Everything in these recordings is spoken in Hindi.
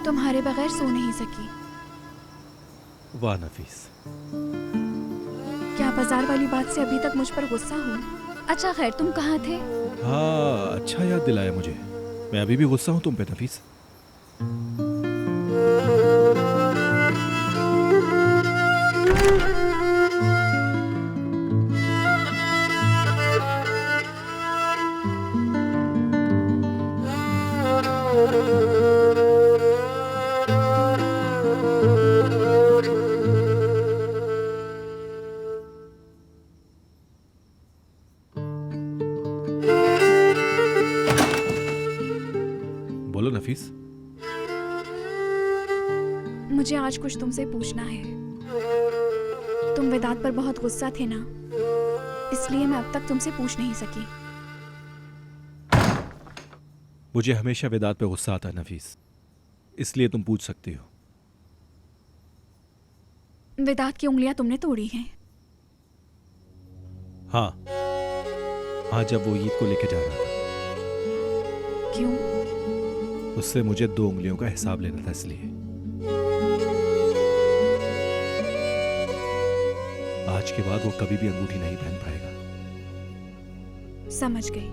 तुम्हारे बगैर सो नहीं सकी। वाह नफीस। क्या बाजार वाली बात से अभी तक मुझ पर गुस्सा हो? अच्छा खैर, तुम कहाँ थे? हाँ, अच्छा याद दिलाया मुझे। मैं अभी भी गुस्सा हूँ तुम पे नफीस। बोलो नफीस। मुझे आज कुछ तुमसे पूछना है। तुम वेदांत पर बहुत गुस्सा थे ना, इसलिए मैं अब तक तुमसे पूछ नहीं सकी। मुझे हमेशा वेदांत पे गुस्सा आता है नफीस, इसलिए तुम पूछ सकती हो। वेदांत की उंगलियां तुमने तोड़ी हैं। हाँ हाँ, जब वो ईद को लेके जा रहा था। क्यों? उससे मुझे 2 उंगलियों का हिसाब लेना था, इसलिए। आज के बाद वो कभी भी अंगूठी नहीं पहन पाएगा। समझ गई।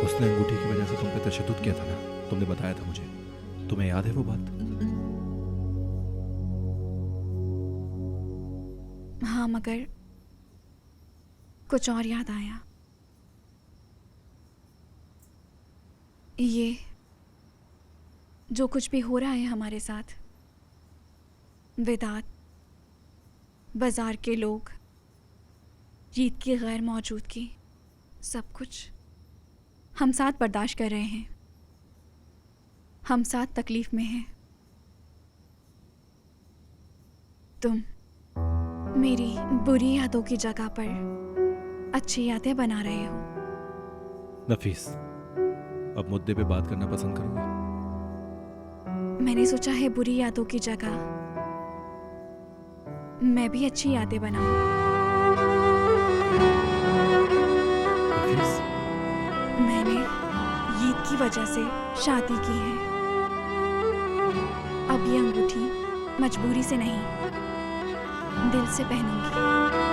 उसने अंगूठी की वजह से तुम पे तशद्दुद किया था ना, तुमने बताया था मुझे। तुम्हें याद है वो बात? हाँ, मगर कुछ और याद आया। ये जो कुछ भी हो रहा है हमारे साथ, वेदांत, बाजार के लोग, ईद की गैर मौजूदगी, सब कुछ हम साथ बर्दाश्त कर रहे हैं। हम साथ तकलीफ में हैं। तुम मेरी बुरी यादों की जगह पर अच्छी यादें बना रहे हो। नफीस, अब मुद्दे पे बात करना पसंद करोगे? मैंने सोचा है बुरी यादों की जगह मैं भी अच्छी यादें बनाऊं। नफीस, मैंने ईद की वजह से शादी की है। अब ये अंगूठी मजबूरी से नहीं, दिल से पहनूंगी।